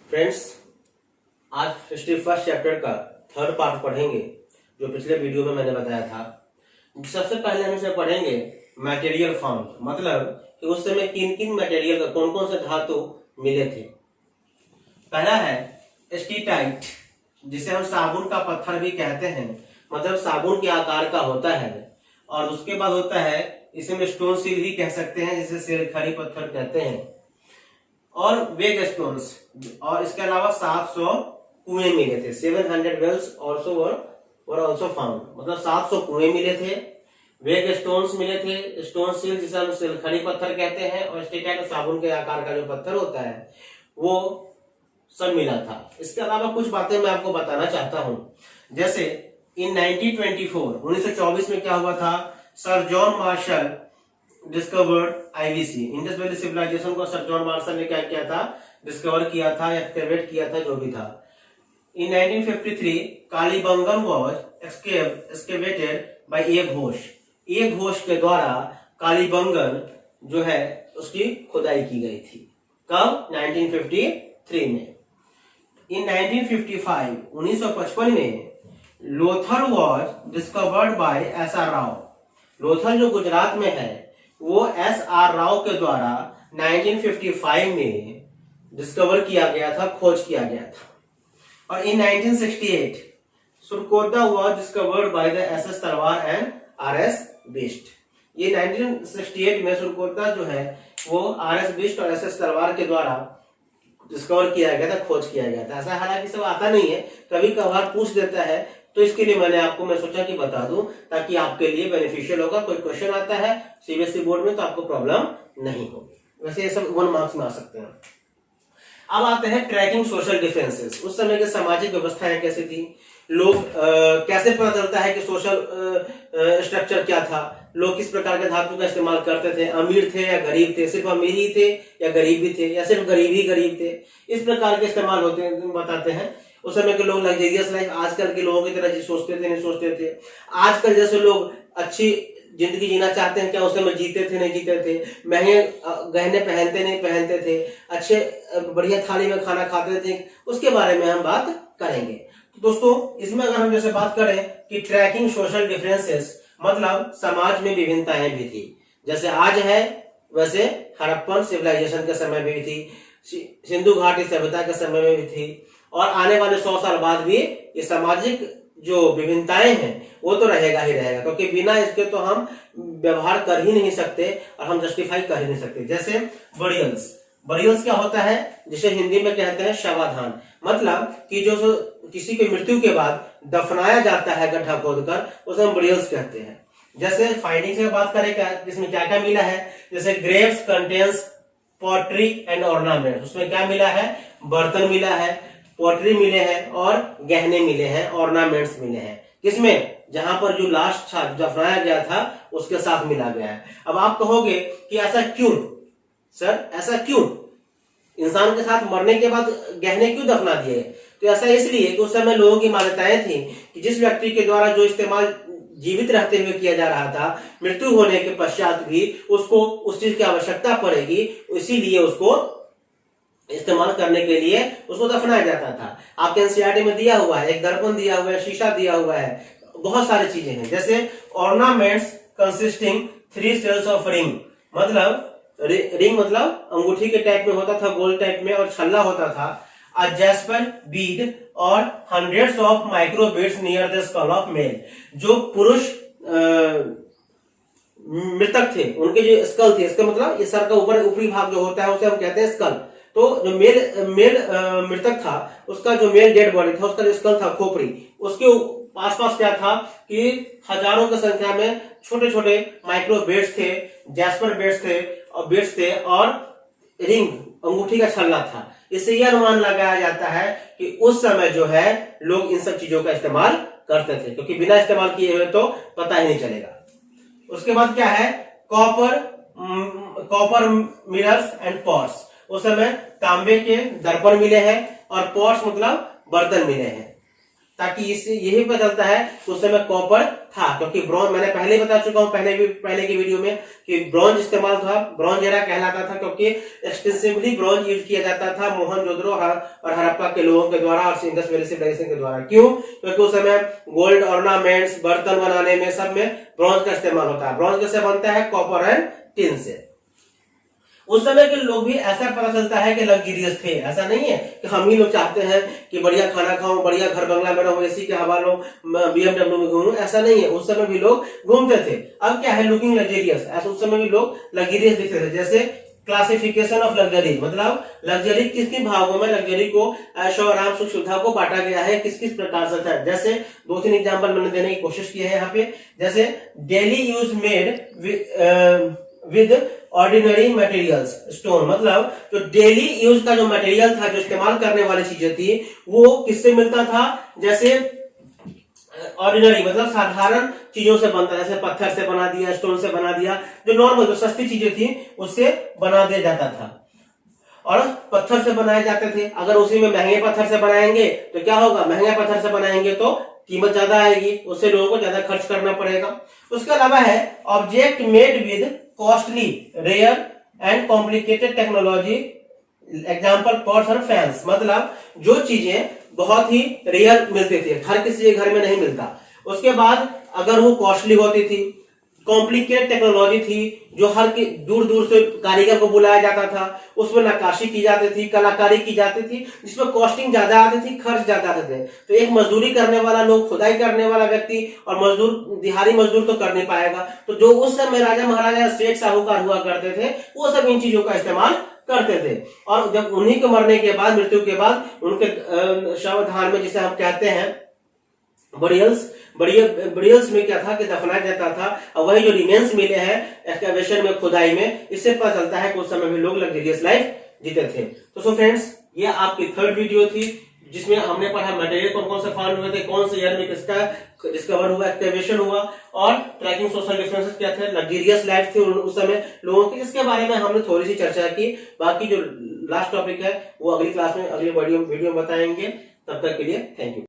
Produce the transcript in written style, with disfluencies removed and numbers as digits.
Friends, आज history first chapter का third part पढ़ेंगे जो पिछले वीडियो में मैंने बताया था। सबसे पहले हम इसे पढ़ेंगे मटेरियल फाउंड, मतलब कि उस समय किन किन मटेरियल का कौन कौन से धातु मिले थे। पहला है स्टीटाइट, जिसे हम साबुन का पत्थर भी कहते हैं, मतलब साबुन के आकार का होता है। और उसके बाद होता है इसे हम स्टोन सील भी कह सकते हैं, जिसे शेरखरी पत्थर कहते हैं। और वेग स्टोन्स, और इसके अलावा 700 कुएं मिले थे। 700 वेल्स आल्सो फाउंड, मतलब 700 कुएं मिले थे। वेग स्टोन्स मिले थे, स्टोन सील जिसे हम शेरखरी पत्थर कहते हैं, और स्टेटाइट साबुन के आकार का जो पत्थर होता है वो सब मिला था। इसके अलावा कुछ बातें मैं आपको बताना चाहता हूं, जैसे इन 1924 में क्या हुआ था, sir John Marshall discovered IVC, Indus valley civilisation को सर जॉन मार्शल ने क्या किया था, डिस्कवर किया था, एक्सकेवेट किया था, जो भी था। इन 1953 कालीबंगन वाज एक्सकेवेटेड बाय ए घोष, ए घोष के द्वारा कालीबंगन जो है उसकी खुदाई की गई थी। कब? 1953 में। इन 1955 में Lothal was discovered by S R Rao, Lothal जो गुजरात में है वो एस आर राव के द्वारा 1955 में डिस्कवर किया गया था, खोज किया गया था। और in 1968 Surkota was discovered by the S S Talwar and R S Bisht. ये 1968 में सुरकोटा जो है वो आर एस बिस्ट और एस एस तलवार के द्वारा डिस्कवर किया गया था, खोज किया गया था। ऐसा हालांकि सब आता नहीं है, कभी कभार पूछ देता है, तो इसके लिए मैं सोचा कि बता दूं ताकि आपके लिए बेनिफिशियल होगा। कोई क्वेश्चन आता है सीबीएसई बोर्ड में तो आपको प्रॉब्लम नहीं होगी। वैसे ये सब 1 मार्क्स में आ सकते हैं। अब आते हैं ट्रैकिंग सोशल डिफरेंसेस। उस समय की सामाजिक व्यवस्थाएं कैसी थी, लोग कैसे पता चलता है कि सोशल स्ट्रक्चर क्या था, लोग किस प्रकार के धातु का इस्तेमाल करते थे, अमीर थे या गरीब थे, सिर्फ अमीर ही थे या गरीब भी थे, या सिर्फ गरीब ही गरीब थे, इस प्रकार के इस्तेमाल होते बताते हैं। उस समय के लोग लग्जरियस लाइफ आजकल के लोगों की तरह जी सोचते थे नहीं सोचते थे। आजकल जैसे लोग अच्छी जिंदगी जीना चाहते हैं, क्या उस समय जीते थे नहीं जीते थे, महंगे गहने पहनते नहीं पहनते थे, अच्छे बढ़िया थाली में खाना खाते थे, उसके बारे में हम बात करेंगे। तो दोस्तों, इसमें अगर हम जैसे बात करें कि ट्रैकिंग सोशल डिफरेंसेस, मतलब समाज में विभिन्नताएं भी थी। जैसे आज है वैसे हड़प्पन सिविलाइजेशन के समय में भी थी, सिंधु घाटी सभ्यता के समय में भी थी, और आने वाले 100 साल बाद भी ये सामाजिक जो विभिन्नताएं हैं वो तो रहेगा ही रहेगा, क्योंकि बिना इसके तो हम व्यवहार कर ही नहीं सकते और हम जस्टिफाई कर ही नहीं सकते। जैसे बरियल्स, बरियल्स क्या होता है, जिसे हिंदी में कहते हैं शवाधान, मतलब कि जो किसी की मृत्यु के बाद दफनाया जाता है गड्ढा खोदकर, उसे हम बरियल्स कहते हैं। जैसे फाइंडिंग से बात करें जिसमें क्या क्या मिला है, जैसे Graves contains pottery and ornament, उसमें क्या मिला है, बर्तन मिला है, पॉटरी मिले हैं और गहने मिले हैं, ऑर्नामेंट्स मिले हैं। किसमें? जहां पर जो लास्ट था दफनाया गया था उसके साथ मिला गया है। अब आप कहोगे कि ऐसा क्यों सर, ऐसा क्यों, इंसान के साथ मरने के बाद गहने क्यों दफना दिए? तो ऐसा इसलिए कि उस समय लोगों की मान्यताएं थी कि जिस व्यक्ति के द्वारा जो इस्तेमाल जीवित रहते हुए किया जा रहा था, मृत्यु होने के पश्चात भी उसको उस चीज की आवश्यकता पड़ेगी, इसीलिए उसको इस्तेमाल करने के लिए उसको दफनाया जाता था। आपके एनसीईआरटी में दिया हुआ है, एक दर्पण दिया हुआ है, शीशा दिया हुआ है, बहुत सारी चीजें हैं। जैसे ornaments consisting 3 cells of ring, मतलब रिंग मतलब अंगूठी के टाइप में होता था, गोल टाइप में, और छल्ला होता था, अ जैस्पर बीड और hundreds of micro beads near the skull of male. जो पुरुष मृतक थे उनके जो स्कल थे, इसका मतलब ये सर का ऊपरी भाग जो होता है उसे हम कहते हैं स्कल। तो जो मेल मृतक था उसका जो मेल डेड बॉडी था, उसका जो स्कल था, खोपड़ी, उसके आसपास क्या था कि हजारों की संख्या में छोटे छोटे माइक्रो बेड्स थे, जैस्पर बेड्स थे और रिंग अंगूठी का छल्ला था। इससे यह अनुमान लगाया जाता है कि उस समय जो है लोग इन सब चीजों का इस्तेमाल करते थे, क्योंकि बिना इस्तेमाल किए हुए तो पता ही नहीं चलेगा। उसके बाद क्या है, कॉपर मिरर्स एंड पॉट्स, उस समय तांबे के दर्पण मिले हैं, और पॉट्स मतलब बर्तन मिले हैं। ताकि इससे यही पता चलता है कि उस समय कॉपर था, क्योंकि ब्रॉन्ज मैंने पहले ही बता चुका हूं पहले की वीडियो में कि ब्रॉन्ज इस्तेमाल था, ब्रॉन्ज एरा कहलाता था, क्योंकि एक्सटेंसिवली ब्रॉन्ज यूज किया जाता था मोहनजोदड़ो और हड़प्पा के लोगों के द्वारा और इंडस वैली सिविलाइजेशन के द्वारा। क्यों? क्योंकि उस समय गोल्ड ऑर्नामेंट्स, बर्तन बनाने में सब में ब्रॉन्ज का इस्तेमाल होता है। ब्रॉन्ज कैसे बनता है? कॉपर एंड टिन से। उस समय के लोग भी ऐसा पता चलता है कि लग्जरियस थे। ऐसा नहीं है कि हम ही लोग चाहते हैं कि बढ़िया खाना खाऊं, बढ़िया घर बंगला में रहूं, एसी के हवा लो, BMW में घूमूं, ऐसा नहीं है। उस समय भी लोग घूमते थे। अब क्या है? Looking luxurious. ऐसा उस समय भी लोग लग्जरियस दिखते थे। जैसे क्लासिफिकेशन ऑफ लग्जरी, मतलब लग्जरी किस किस भागों में लग्जरी को, ऐशो आराम सुख सुविधा को बांटा गया है, किस किस प्रकार से था। जैसे 2-3 एग्जांपल मैंने देने की कोशिश की है यहाँ पे। जैसे daily use made with ordinary materials, stone, मतलब जो डेली यूज का जो मटेरियल था, जो इस्तेमाल करने वाली चीजें थी, वो किससे मिलता था? जैसे ऑर्डिनरी मतलब साधारण चीजों से बनता, जैसे पत्थर से बना दिया, स्टोन से बना दिया, जो नॉर्मल जो सस्ती चीजें थी उससे बना दिया जाता था और पत्थर से बनाए जाते थे। अगर उसी में महंगे पत्थर से बनाएंगे तो क्या होगा? महंगे पत्थर से बनाएंगे तो कीमत ज्यादा आएगी, उससे लोगों को ज्यादा खर्च करना पड़ेगा। उसके अलावा है object made with costly, rare and complicated technology, example pots और फैंस, मतलब जो चीजें बहुत ही रेयर मिलती थी, हर किसी के घर में नहीं मिलता। उसके बाद अगर वो कॉस्टली होती थी, कॉम्प्लिकेटेड टेक्नोलॉजी थी, जो हर दूर दूर से कारीगर को बुलाया जाता था, उसमें नक्काशी की जाती थी, कलाकारी की जाती थी, जिसमें कॉस्टिंग ज्यादा आती थी, खर्च ज्यादा आते थे। तो एक मजदूरी करने वाला लोग, खुदाई करने वाला व्यक्ति और मजदूर, दिहाड़ी मजदूर तो कर नहीं पाएगा। तो जो उस समय राजा महाराजा, सेठ साहूकार हुआ करते थे, वो सब इन चीजों का इस्तेमाल करते थे। और जब उन्हीं के मरने के बाद, मृत्यु के बाद, उनके शवदाह में, जिसे हम कहते हैं बरियल्स में क्या था कि दफनाया जाता था। और वही जो रिमेन्स मिले हैं एक्सकैवेशन में, खुदाई में, इससे पता चलता है कि उस समय भी लोग लग्जरियस लाइफ जीते थे। तो सो फ्रेंड्स, ये आपकी 3rd वीडियो थी, जिसमें हमने पढ़ा मटेरियल कौन कौन से फाउंड हुए थे, कौन से ईयर में किसका डिस्कवर हुआ, एक्सकैवेशन हुआ, और ट्रैकिंग सोशल डिफरेंसेस क्या थे, लग्जरियस लाइफ थी उस समय लोगों की, इसके बारे में हमने थोड़ी सी चर्चा की। बाकी जो लास्ट टॉपिक है वो अगली क्लास में, अगली वीडियो में बताएंगे। तब तक के लिए थैंक यू।